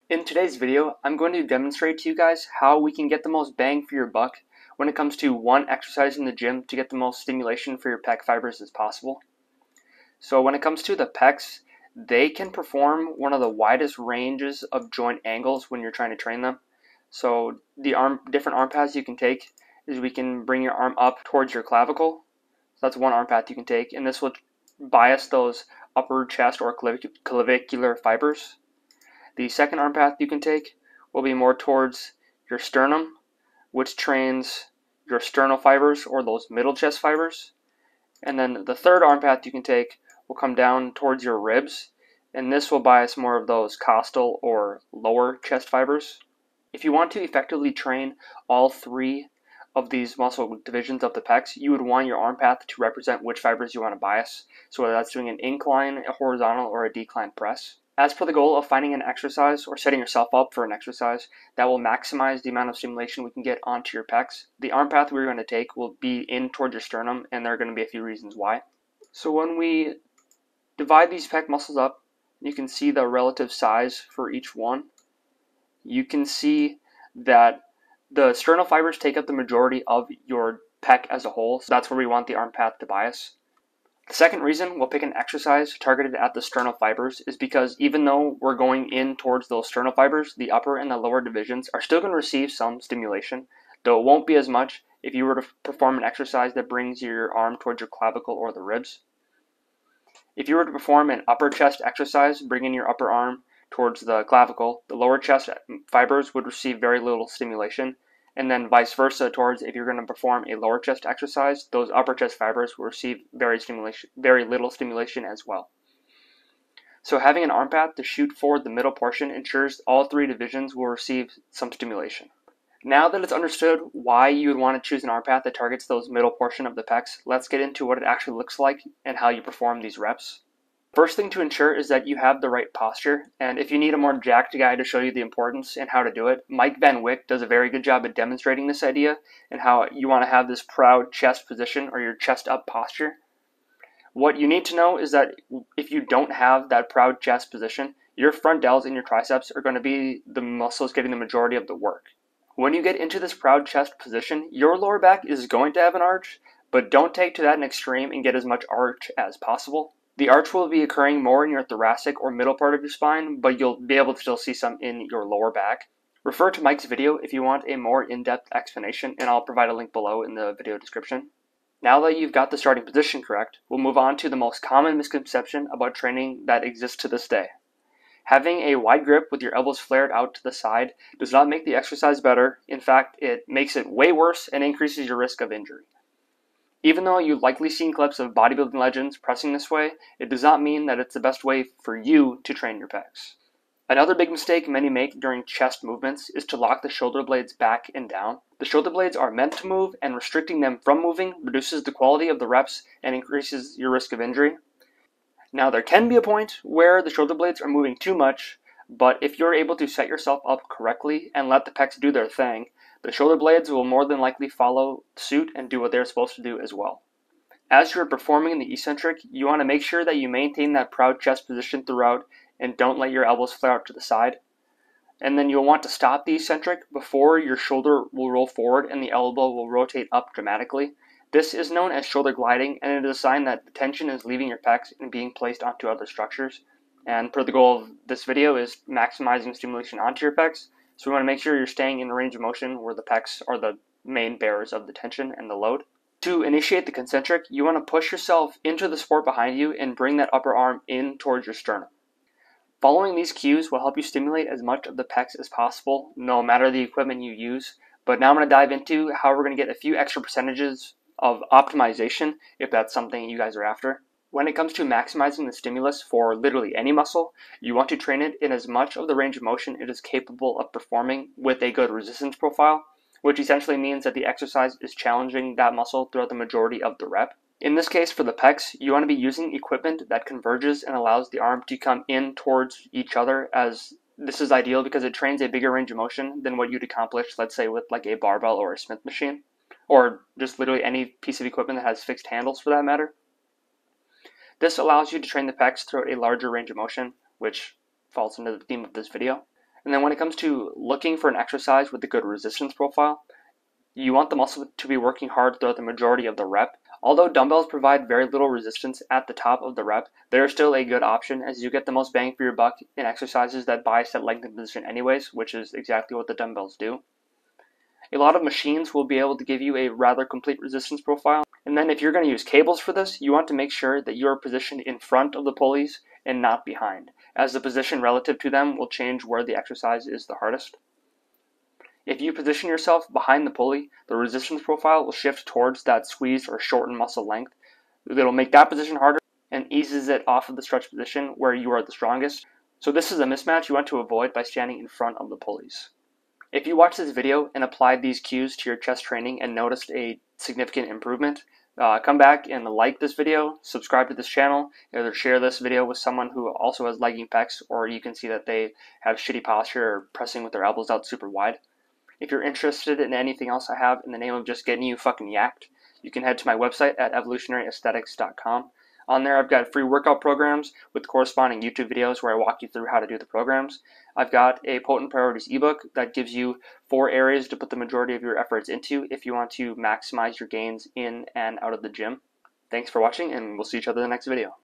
In today's video, I'm going to demonstrate to you guys how we can get the most bang for your buck when it comes to one exercise in the gym to get the most stimulation for your pec fibers as possible. So when it comes to the pecs, they can perform one of the widest ranges of joint angles when you're trying to train them. So the different arm paths you can take is we can bring your arm up towards your clavicle. So that's one arm path you can take, and this will bias those upper chest or clavicular fibers. The second arm path you can take will be more towards your sternum, which trains your sternal fibers or those middle chest fibers. And then the third arm path you can take will come down towards your ribs, and this will bias more of those costal or lower chest fibers. If you want to effectively train all three of these muscle divisions of the pecs, you would want your arm path to represent which fibers you want to bias. So whether that's doing an incline, a horizontal, or a decline press. As per the goal of finding an exercise or setting yourself up for an exercise that will maximize the amount of stimulation we can get onto your pecs, the arm path we're going to take will be in towards your sternum, and there are going to be a few reasons why. So when we divide these pec muscles up, you can see the relative size for each one. You can see that the sternal fibers take up the majority of your pec as a whole, so that's where we want the arm path to bias. The second reason we'll pick an exercise targeted at the sternal fibers is because even though we're going in towards those sternal fibers, the upper and the lower divisions are still going to receive some stimulation, though it won't be as much if you were to perform an exercise that brings your arm towards your clavicle or the ribs. If you were to perform an upper chest exercise, bringing your upper arm towards the clavicle, the lower chest fibers would receive very little stimulation, and then vice versa towards if you're going to perform a lower chest exercise, those upper chest fibers will receive very little stimulation as well. So having an arm path to shoot forward the middle portion ensures all three divisions will receive some stimulation. Now that it's understood why you would want to choose an arm path that targets those middle portion of the pecs, let's get into what it actually looks like and how you perform these reps. First thing to ensure is that you have the right posture, and if you need a more jacked guy to show you the importance and how to do it, Mike Van Wyck does a very good job at demonstrating this idea and how you want to have this proud chest position or your chest up posture. What you need to know is that if you don't have that proud chest position, your front delts and your triceps are going to be the muscles getting the majority of the work. When you get into this proud chest position, your lower back is going to have an arch, but don't take to that an extreme and get as much arch as possible. The arch will be occurring more in your thoracic or middle part of your spine, but you'll be able to still see some in your lower back. Refer to Mike's video if you want a more in-depth explanation, and I'll provide a link below in the video description. Now that you've got the starting position correct, we'll move on to the most common misconception about training that exists to this day. Having a wide grip with your elbows flared out to the side does not make the exercise better. In fact, it makes it way worse and increases your risk of injury. Even though you've likely seen clips of bodybuilding legends pressing this way, it does not mean that it's the best way for you to train your pecs. Another big mistake many make during chest movements is to lock the shoulder blades back and down. The shoulder blades are meant to move, and restricting them from moving reduces the quality of the reps and increases your risk of injury. Now, there can be a point where the shoulder blades are moving too much, but if you're able to set yourself up correctly and let the pecs do their thing, the shoulder blades will more than likely follow suit and do what they're supposed to do as well. As you're performing the eccentric, you want to make sure that you maintain that proud chest position throughout and don't let your elbows flare out to the side. And then you'll want to stop the eccentric before your shoulder will roll forward and the elbow will rotate up dramatically. This is known as shoulder gliding, and it is a sign that the tension is leaving your pecs and being placed onto other structures. And per the goal of this video is maximizing stimulation onto your pecs, so we want to make sure you're staying in the range of motion where the pecs are the main bearers of the tension and the load. To initiate the concentric, you want to push yourself into the support behind you and bring that upper arm in towards your sternum. Following these cues will help you stimulate as much of the pecs as possible, no matter the equipment you use. But now I'm going to dive into how we're going to get a few extra percentages of optimization if that's something you guys are after. When it comes to maximizing the stimulus for literally any muscle, you want to train it in as much of the range of motion it is capable of performing with a good resistance profile, which essentially means that the exercise is challenging that muscle throughout the majority of the rep. In this case, for the pecs, you want to be using equipment that converges and allows the arm to come in towards each other, as this is ideal because it trains a bigger range of motion than what you'd accomplish, let's say, with like a barbell or a Smith machine, or just literally any piece of equipment that has fixed handles for that matter. This allows you to train the pecs throughout a larger range of motion, which falls into the theme of this video. And then when it comes to looking for an exercise with a good resistance profile, you want the muscle to be working hard throughout the majority of the rep. Although dumbbells provide very little resistance at the top of the rep, they are still a good option as you get the most bang for your buck in exercises that bias that lengthened position anyways, which is exactly what the dumbbells do. A lot of machines will be able to give you a rather complete resistance profile. And then if you're going to use cables for this, you want to make sure that you are positioned in front of the pulleys and not behind, as the position relative to them will change where the exercise is the hardest. If you position yourself behind the pulley, the resistance profile will shift towards that squeezed or shortened muscle length. It'll make that position harder and eases it off of the stretch position where you are the strongest. So this is a mismatch you want to avoid by standing in front of the pulleys. If you watched this video and applied these cues to your chest training and noticed a significant improvement, come back and like this video, subscribe to this channel, either share this video with someone who also has lagging pecs, or you can see that they have shitty posture or pressing with their elbows out super wide. If you're interested in anything else I have in the name of just getting you fucking yacked, you can head to my website at evolutionaryaesthetics.com. On there, I've got free workout programs with corresponding YouTube videos where I walk you through how to do the programs. I've got a Potent Priorities ebook that gives you 4 areas to put the majority of your efforts into if you want to maximize your gains in and out of the gym. Thanks for watching, and we'll see each other in the next video.